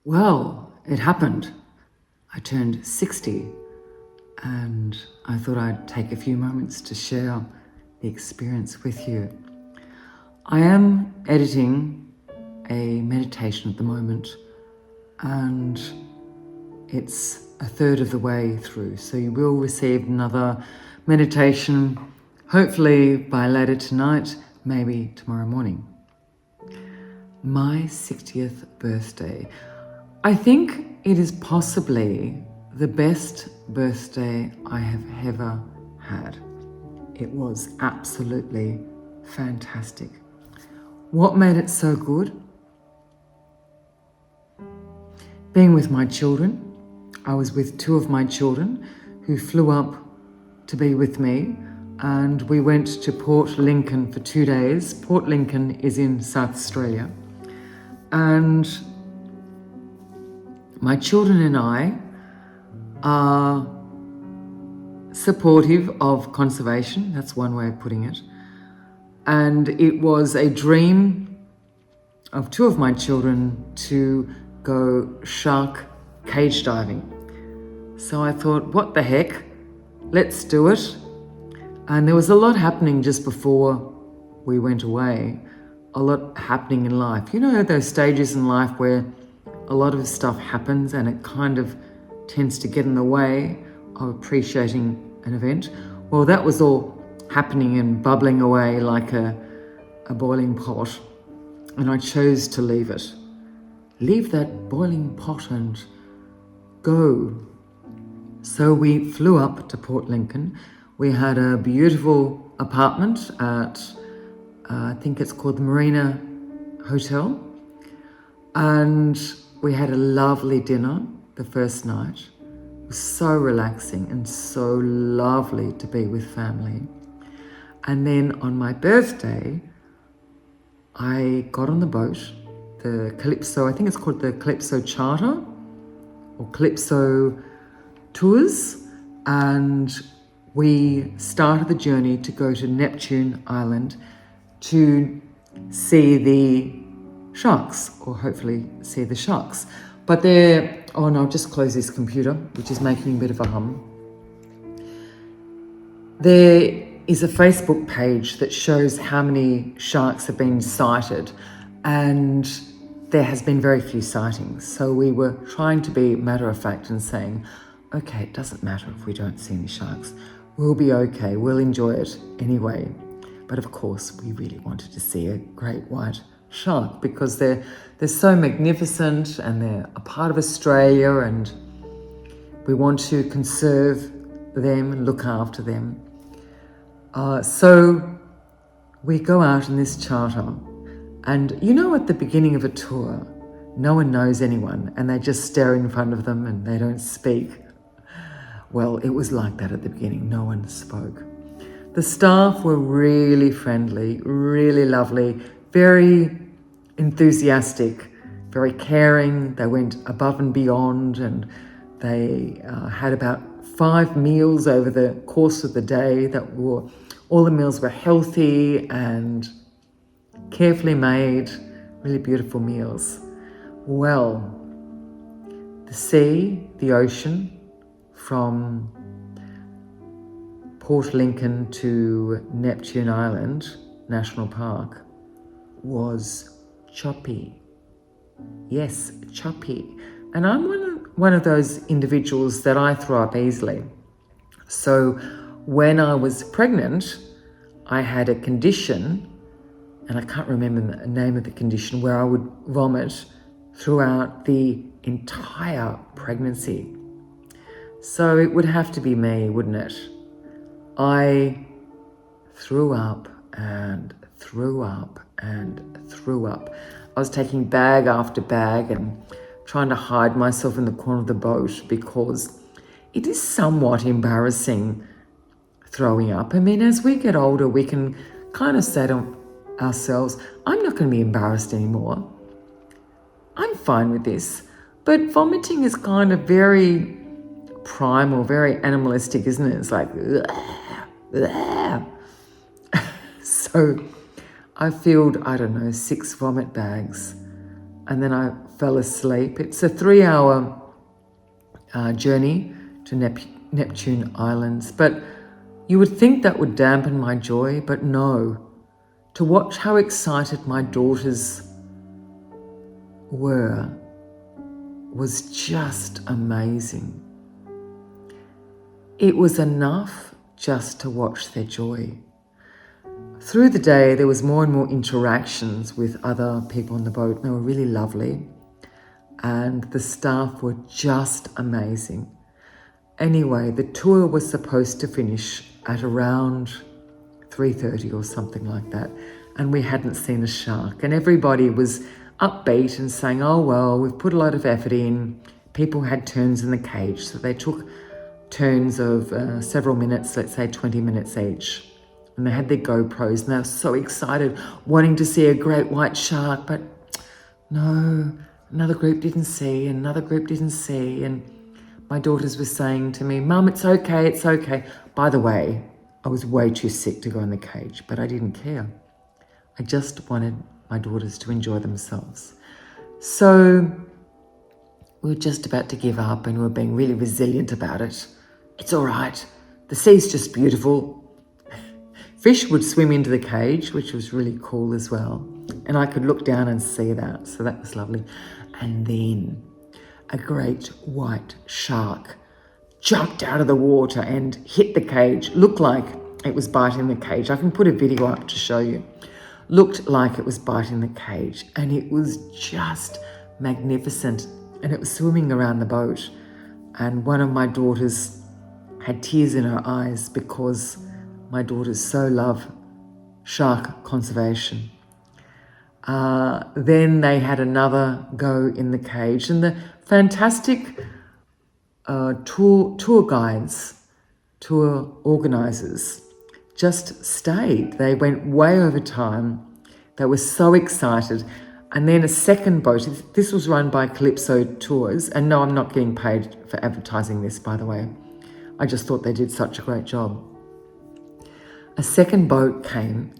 Well, it happened. I turned 60 and I thought I'd take a few moments to share the experience with you. I am editing a meditation at the moment and it's a third of the way through, so you will receive another meditation hopefully by later tonight, maybe tomorrow morning. My 60th birthday. I think it is possibly the best birthday I have ever had. It was absolutely fantastic. What made it so good? Being with my children. I was with two of my children who flew up to be with me, and we went to Port Lincoln for 2 days. Port Lincoln is in South Australia. And my children and I are supportive of conservation. That's one way of putting it. And it was a dream of two of my children to go shark cage diving. So I thought, what the heck? Let's do it. And there was a lot happening just before we went away. A lot happening in life. You know, those stages in life where a lot of stuff happens and it kind of tends to get in the way of appreciating an event. Well, that was all happening and bubbling away like a boiling pot, and I chose to leave it. Leave that boiling pot and go. So we flew up to Port Lincoln. We had a beautiful apartment at, I think it's called the Marina Hotel, and we had a lovely dinner the first night. It was so relaxing and so lovely to be with family. And then on my birthday, I got on the boat, the Calypso, I think it's called the Calypso Charter or Calypso Tours, and we started the journey to go to Neptune Island to see the sharks, or hopefully see the sharks. But I'll just close this computer, which is making a bit of a hum. There is a Facebook page that shows how many sharks have been sighted, and there has been very few sightings. So we were trying to be matter of fact and saying, okay, it doesn't matter if we don't see any sharks. We'll be okay, we'll enjoy it anyway. But of course, we really wanted to see a great white shark because they're so magnificent and they're a part of Australia, and we want to conserve them and look after them. So we go out in this charter, and you know, at the beginning of a tour, no one knows anyone and they just stare in front of them and they don't speak. Well, it was like that at the beginning. No one spoke. The staff were really friendly, really lovely, very enthusiastic, very caring. They went above and beyond, and they had about 5 meals over the course of the day all the meals were healthy and carefully made, really beautiful meals. Well, the sea, the ocean, from Port Lincoln to Neptune Island National Park was choppy. Yes, choppy. And I'm one of those individuals that I throw up easily. So when I was pregnant, I had a condition, and I can't remember the name of the condition, where I would vomit throughout the entire pregnancy. So it would have to be me, wouldn't it? I threw up and threw up and threw up. I was taking bag after bag and trying to hide myself in the corner of the boat because it is somewhat embarrassing throwing up. I mean, as we get older, we can kind of say to ourselves, I'm not going to be embarrassed anymore. I'm fine with this. But vomiting is kind of very primal, very animalistic, isn't it? It's like, so I filled, 6 vomit bags. And then I fell asleep. It's a 3-hour journey to Neptune Islands, but you would think that would dampen my joy, but no. To watch how excited my daughters were was just amazing. It was enough just to watch their joy. Through the day, there was more and more interactions with other people on the boat. They were really lovely, and the staff were just amazing. Anyway, the tour was supposed to finish at around 3:30 or something like that, and we hadn't seen a shark, and everybody was upbeat and saying, oh well, we've put a lot of effort in. People had turns in the cage, so they took turns of several minutes, let's say 20 minutes each, and they had their GoPros, and they were so excited, wanting to see a great white shark, but no, another group didn't see, another group didn't see, and my daughters were saying to me, Mum, it's okay, it's okay. By the way, I was way too sick to go in the cage, but I didn't care. I just wanted my daughters to enjoy themselves. So we were just about to give up, and we were being really resilient about it. It's all right. The sea's just beautiful. Fish would swim into the cage, which was really cool as well. And I could look down and see that. So that was lovely. And then a great white shark jumped out of the water and hit the cage. Looked like it was biting the cage. I can put a video up to show you. Looked like it was biting the cage, and it was just magnificent, and it was swimming around the boat, and one of my daughters had tears in her eyes because my daughters so love shark conservation. Then they had another go in the cage, and the fantastic tour guides, tour organisers just stayed. They went way over time. They were so excited. And then a second boat, this was run by Calypso Tours, and no, I'm not getting paid for advertising this, by the way. I just thought they did such a great job. A second boat came,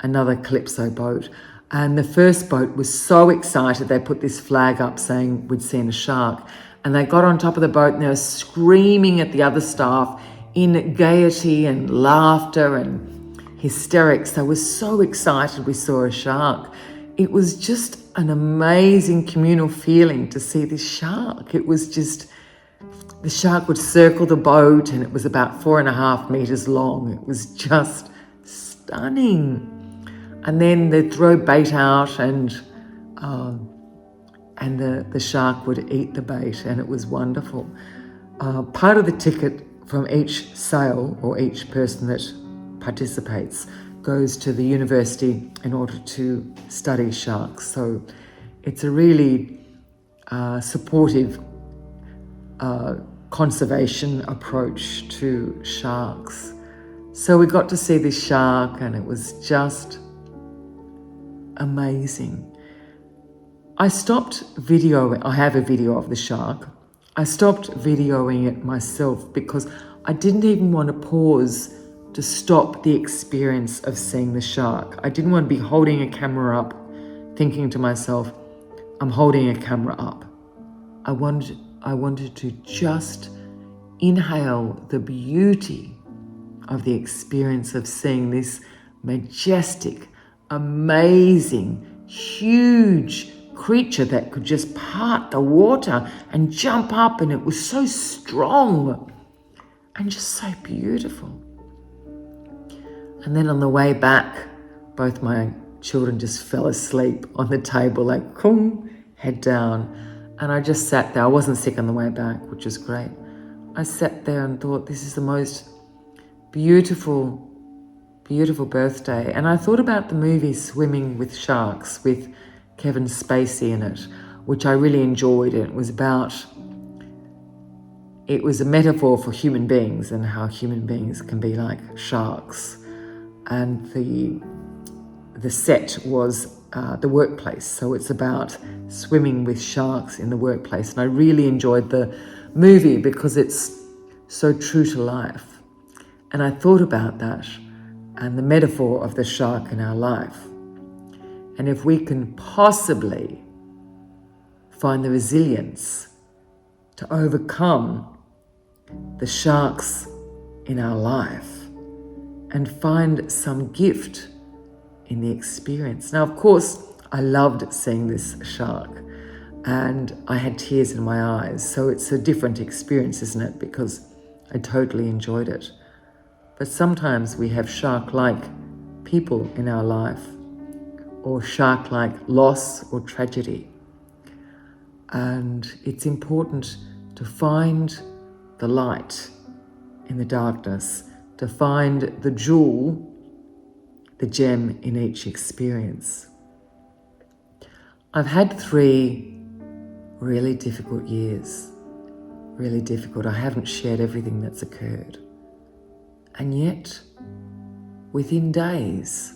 another Calypso boat, and the first boat was so excited they put this flag up saying we'd seen a shark, and they got on top of the boat and they were screaming at the other staff in gaiety and laughter and hysterics. They were so excited we saw a shark. It was just an amazing communal feeling to see this shark. It was just, the shark would circle the boat, and it was about 4.5 meters long. It was just stunning. And then they'd throw bait out, and the shark would eat the bait, and it was wonderful. Part of the ticket from each sail, or each person that participates, goes to the university in order to study sharks. So it's a really supportive conservation approach to sharks. So we got to see this shark, and it was just amazing. I stopped videoing. I have a video of the shark. I stopped videoing it myself because I didn't even want to pause to stop the experience of seeing the shark. I didn't want to be holding a camera up, thinking to myself, I'm holding a camera up. I wanted to just inhale the beauty of the experience of seeing this majestic, amazing, huge creature that could just part the water and jump up, and it was so strong and just so beautiful. And then on the way back, both my children just fell asleep on the table, like, head down. And I just sat there. I wasn't sick on the way back, which was great. I sat there and thought, this is the most beautiful, beautiful birthday. And I thought about the movie Swimming with Sharks with Kevin Spacey in it, which I really enjoyed. It was a metaphor for human beings and how human beings can be like sharks. And the set was the workplace. So it's about swimming with sharks in the workplace. And I really enjoyed the movie because it's so true to life. And I thought about that and the metaphor of the shark in our life. And if we can possibly find the resilience to overcome the sharks in our life and find some gift in the experience. Now, of course, I loved seeing this shark and I had tears in my eyes. So it's a different experience, isn't it? Because I totally enjoyed it. But sometimes we have shark-like people in our life, or shark-like loss or tragedy. And it's important to find the light in the darkness, to find the jewel, the gem in each experience. I've had 3 really difficult years, really difficult. I haven't shared everything that's occurred. And yet, within days,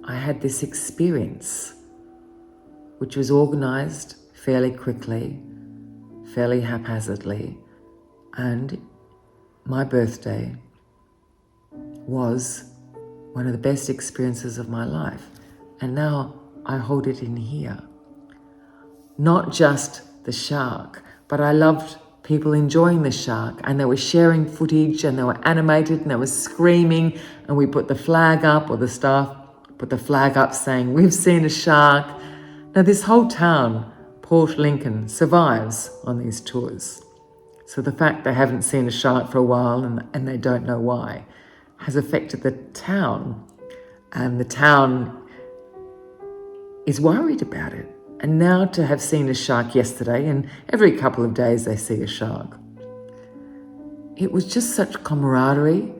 I had this experience which was organised fairly quickly, fairly haphazardly, and my birthday was one of the best experiences of my life. And now I hold it in here. Not just the shark, but I loved people enjoying the shark, and they were sharing footage and they were animated and they were screaming, and we put the flag up, or the staff put the flag up saying, "We've seen a shark." Now this whole town, Port Lincoln, survives on these tours. So the fact they haven't seen a shark for a while and they don't know why has affected the town, and the town is worried about it. And now to have seen a shark yesterday, and every couple of days they see a shark. It was just such camaraderie.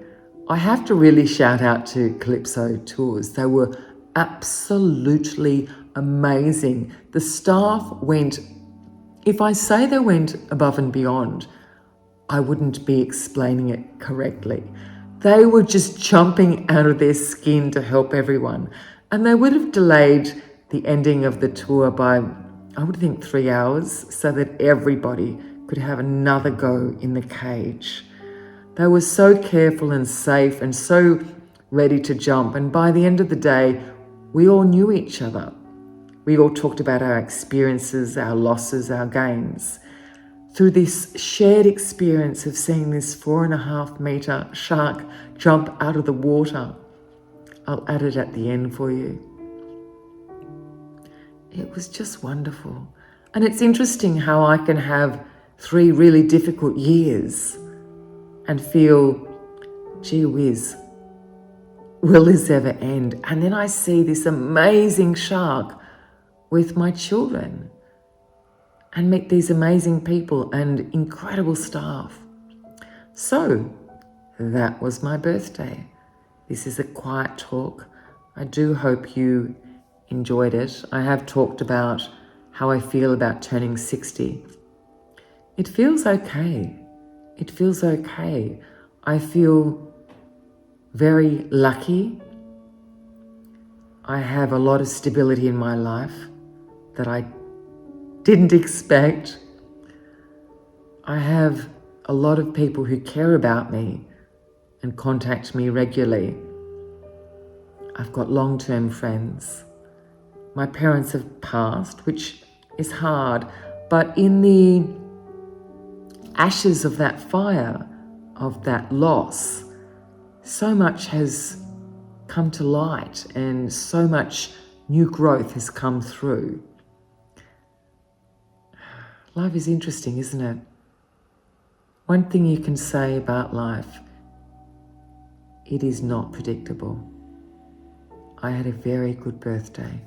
I have to really shout out to Calypso Tours. They were absolutely amazing. The staff went, if I say they went above and beyond, I wouldn't be explaining it correctly. They were just jumping out of their skin to help everyone. And they would have delayed the ending of the tour by, I would think, 3 hours, so that everybody could have another go in the cage. They were so careful and safe and so ready to jump. And by the end of the day, we all knew each other. We all talked about our experiences, our losses, our gains. Through this shared experience of seeing this 4.5 metre shark jump out of the water. I'll add it at the end for you. It was just wonderful. And it's interesting how I can have 3 really difficult years and feel, gee whiz, will this ever end? And then I see this amazing shark with my children and meet these amazing people and incredible staff. So that was my birthday. This is a quiet talk. I do hope you enjoyed it. I have talked about how I feel about turning 60. It feels okay. It feels okay. I feel very lucky. I have a lot of stability in my life that I didn't expect. I have a lot of people who care about me and contact me regularly. I've got long-term friends. My parents have passed, which is hard, but in the ashes of that fire, of that loss, so much has come to light and so much new growth has come through. Life is interesting, isn't it? One thing you can say about life, it is not predictable. I had a very good birthday.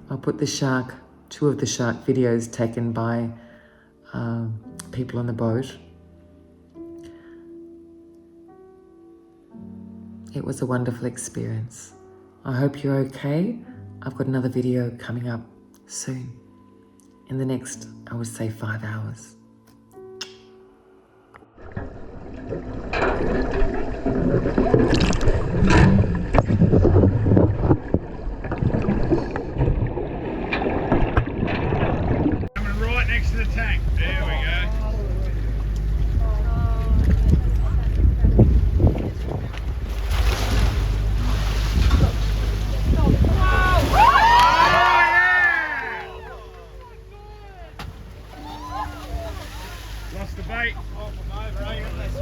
I'll put the shark, 2 of the shark videos taken by people on the boat. It was a wonderful experience. I hope you're okay. I've got another video coming up soon. In the next, I would say, 5 hours. Coming right next to the tank. There we go. Oh, yeah! cultivate. Off them over, eh?